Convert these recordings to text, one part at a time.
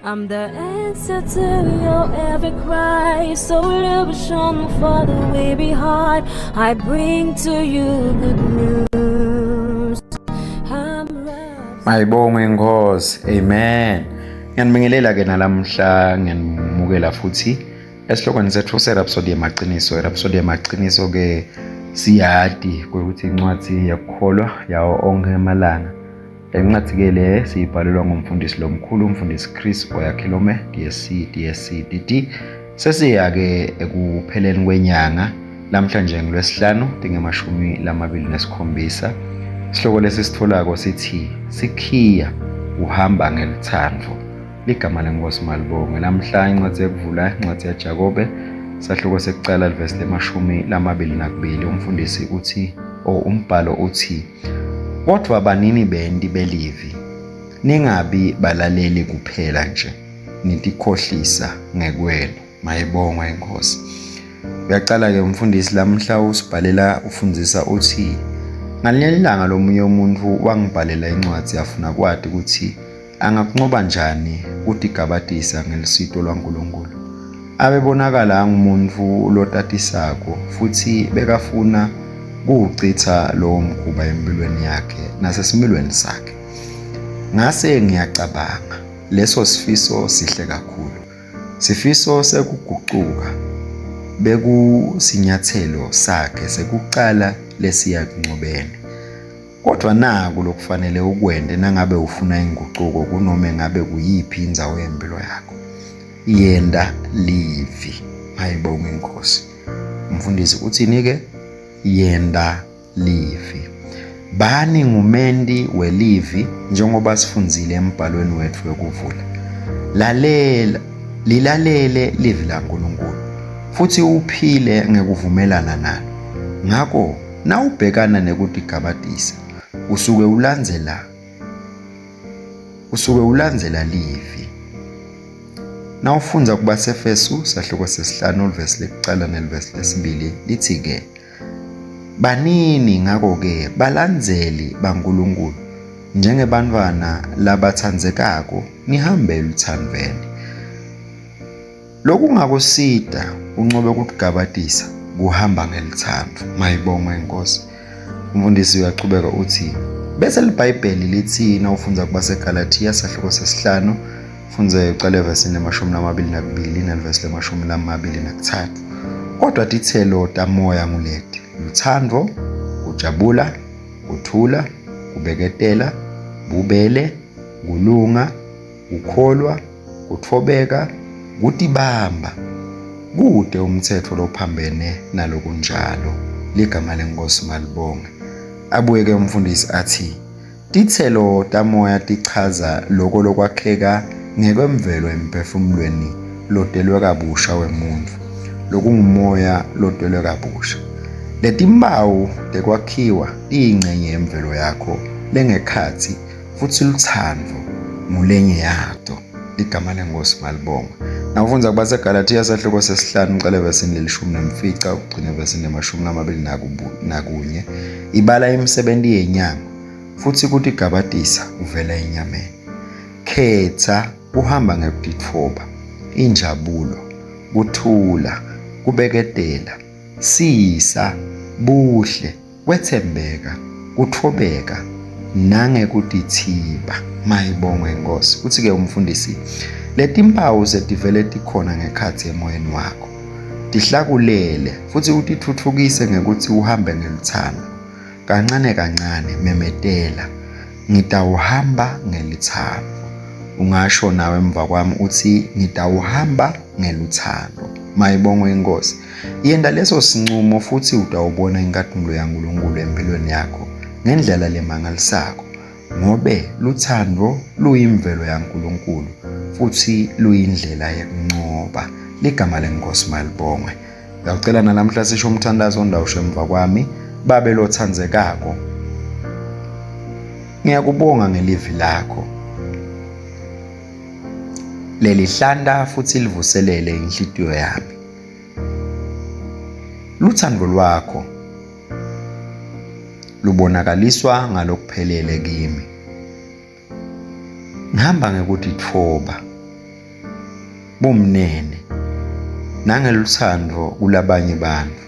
I'm the answer to your every cry. Solution for the weary heart. I bring to you good news. Mayibonge Nkosi. Amen. Ngiyanibingelela ke nalamhla ngiyanimukela futhi esihlokweni sethu serhapsody yamaqiniso. Irhapsody yamaqiniso ke siyadi ukuthi incwadi yakukholwa yawo onke amalanga. Incwadi ke le siyibhalelwa ngumfundisi lomkhulu umfundisi Chris Boyakhilome DSC DD. Sesiya ke ekupheleni kwenyanga namhlanje ngolwesihlanu dingemashumi lamabili nesikhombisa. Isihloko lesi sitholako sithi sikhiya uhamba ngelithando. Ligama leNkosi malibonge. Namhla incwadi yokuvula incwadi yaJakobe sahloko sekucala ivesi lemashumi lamabili nakubili. Umfundisi uthi umbhalo uthi kodwa banini bendi belivi ningabi balaleli kuphela nje nitikhohlisa ngekwenu. Mayibongwe Inkosi. Uyaqala ke umfundisi lamhla usibhalela ufundisa uthi ngalinye ilanga lomunye umuntu wangibhalela incwadi yafuna kwathi ukuthi angakunqoba njani utigabadisa ngelisito lwaNkulunkulu. Abebonakala ngumuntu lotatisako futhi bekafuna kuucitha lowo mkhuba empilweni yakhe nasesimilweni sakhe. Ngase ngiyacabanga leso sifiso sihle kakhulu. Sifiso sekuguquka bekusinyathelo sakhe sekuqala lesiya kunqobeni. Kodwa naku lokufanele ukwende nangabe ufuna inguquko kunoma ngabe kuyiphi indzawo yempilo yakho. Yenda livi. Mayibonge Inkosi. Umfundisi uthini ke? Yenda livi. Bani ngumendi welivi njengoba sifunzile embhalweni wethu wokuvula. Lilalele livi laNkulunkulu futhi uphile ngekuvumelana nalo. Ngakho nawubhekana nekutigabadisa usuke ulandzela livi. Nawufunza kubaseFesu sahloko sesihlanu ivesi lekucala nelivesi lesibili lithi ke banini ngakho ke balandzeli baNkulunkulu njengebantwana labatsandzekako nihambele uthandweni. Lokungakusita uncobe kutigabadisa kuhamba ngelithando. Mayibongwe Inkosi. Umfundisi uyaqhubeka uthi bese iBhayibheli lithi nawufunza kubaseGalatiya sahloko sesihlanu funze uqale evesini lemashumi lamabili nakubili nelivesi lemashumi lamabili nakuthathu. Kodwa tithelo tamoya nguleti: luthando, kujabula, kuthula, kubeketela, bubele, kulunga, ukholwa, kuthobeka, kutibamba. Kude umthetho lophambene nalokunjalo. Ligama leNkosi malibonge. Abuye ke umfundisi athi tithelo tamoya tichaza lokho lokwakheka ngekwemvelo emphefumulweni lodelwe kabusha wemuntu. Lokungumoya lodelwe kabusha. Letimpawu tekwakhiwa tiyingcenye yemvelo yakho lengekhathi futhi luthando ngulenye yato. Ligama leNkosi malibonge. Nawufunza kubaseGalatiya sahloko sesihlanu uqale evesini lelishumi nemfica ugcine evesini lemashumi lamabili nakunye. Ibala imisebenzi yenyama futhi kuthi gabadisa uvela enyameni. Khetha uhamba ngekutitfoba, injabulo, kuthula, kubeketela, sisa, buhle, kwethembeka, kuthobeka nangekutithiba. Mayibongwe Inkosi. Uthi ke umfundisi letimpawu setivele tikhona ngekhathi emoyeni wakho. Tihlakulele futhi utithuthukise ngekuthi uhambe ngelithando. Kancane kancane memetela ngitawuhamba ngelithando. Ungasho nawe emva kwami uthi ngitawuhamba ngeluthando. Mayibongwe Inkosi. Yenda leso sinqumo futhi utawubona inkathulo yaNkulunkulu empilweni yakho ngendlela lemangalisako. Ngobe luthando luyimvelo yaNkulunkulu futhi luyindlela yokunqoba. Ligama leNkosi malibongwe. Ngiyacela nalamhla sisho umthandazo ondawusho emva kwami babe lothandzekako. Ngiyakubonga ngelivi lakho. Lelihlanda futhi livuselele inhlitiyo yami. Luthando lwakho lubonakaliswa ngalokuphelele kimi. Ngihamba ngekutitfoba bumnene nangeluthando kulabanye bantu.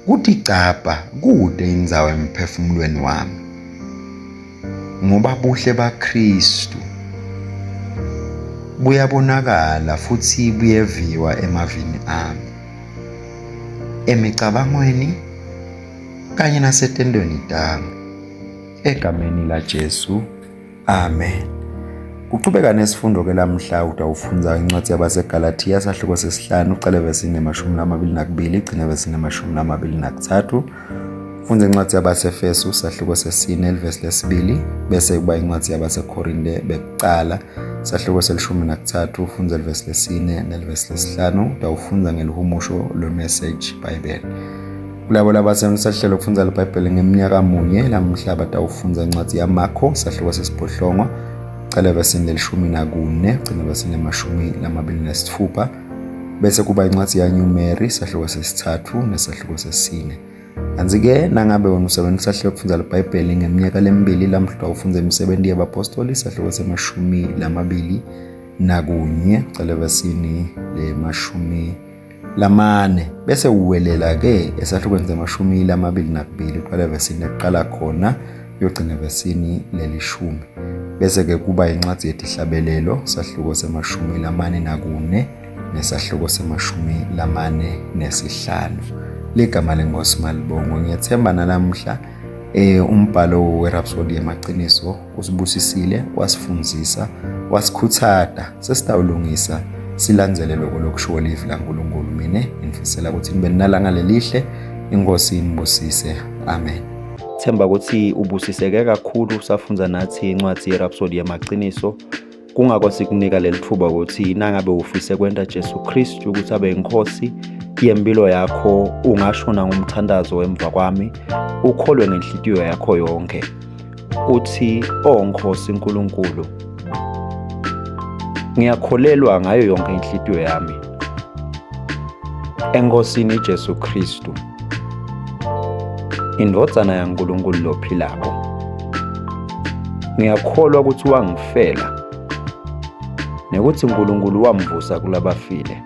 Kuthi capha kude indzawo emphefumulweni wami ngoba buhle baKristu buyabonakala futhi buyeviwa emavini ami, emicabangweni kanye nasetendweni tami. Egameni laJesu, amen. Kuqhubeka nesifundo ke lamhla utawufunda incwadi yabaseGalatiya sahluko sesi-5 uqale versini 22 igcine versini 23. Ufunda incwadi yabaseFesu sahluko sesi-4 ivesi lesi-2 bese kuba incwadi yabaseKorinte bekuqala sahluko se-13 ufunda ivesi lesi-4 nelivesi lesi-5 utawufunda ngelihumusho lwe-Message Bible. Kulabo labaseMsahlelo ukufunda iBhayibheli ngeminyaka munye lamhla batawufunda incwadi yaMakho sahluko sesi-8 uqale versini le-14 ugcine versini le-26 bese kuba incwadi yaNumeri sahluko sesi-3 nesahluko sesi-4. Kanti-ke nangabe wena usebenzisa ihlelo lokufunda iBhayibheli ngeminyaka lemibili lamhla utawufunda imisebenzi yabapostoli sahluko se-21 uqale versini le-40 bese uwelela ke esahlukweni se-22 uqale versini eqala khona uyogcina versini le-10 bese ke kuba incwadi yetihlabelelo sahluko se-44 nesahluko se-45. Ligama lenkosi malibongo. Ngiyathemba nalamhla umbhalo weRhapsody yamaqiniso usibusisile, wasifundzisa, wasikhuthata, sesitawulungisa silandzele lokho lokushiwo livi laNkulunkulu. Mina ngifisela ukuthi nibe nalanga lelihle, inkosi inibusise. Amen. Themba ukuthi ubusiseke kakhulu usafundza nathi incwadi yeRhapsody yamaqiniso. Kungakho sikunika leli thuba ukuthi nangabe ufise kwenta Jesu Kristu ukuthi abe inkosi yempilo yakho, ungashona ngomthandazo wemva kwami, ukholwe ngenhliziyo yakho yonke uthi Nkosi Nkulunkulu, ngiyakholelwa ngayo yonke inhliziyo yami enkosini Jesu Kristu, indvodzana yaNkulunkulu lophilako. Ngiyakholwa ukuthi wangifela nekuthi uNkulunkulu wamvusa kulabafile.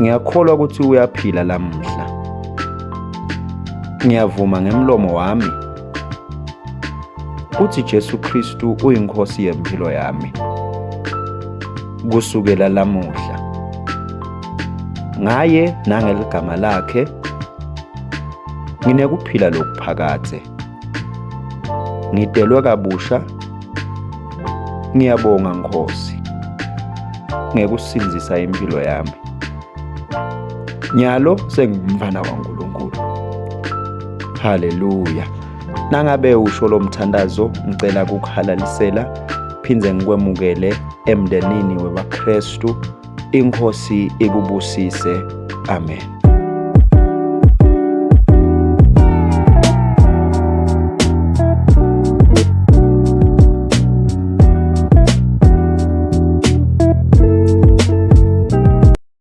Ngiyakholwa ukuthi uyaphila lamhla. Ngiyavuma ngemlomo wami ukuthi Jesu Kristu uyinkosi yempilo yami kusukela lamuhla. Ngaye nangeligama lakhe nginekuphila lokuphakathe. Ngidelwe kabusha. Ngiyabonga Nkosi ngekusinzisa impilo yami. Nyalo sengumfana kaNkulunkulu. Haleluya. Nangabe usho lo mthandazo ngicela ukuhalalisela phindze ngikwemukele emndenini webaKristu. Inkosi ikubusise. Amen.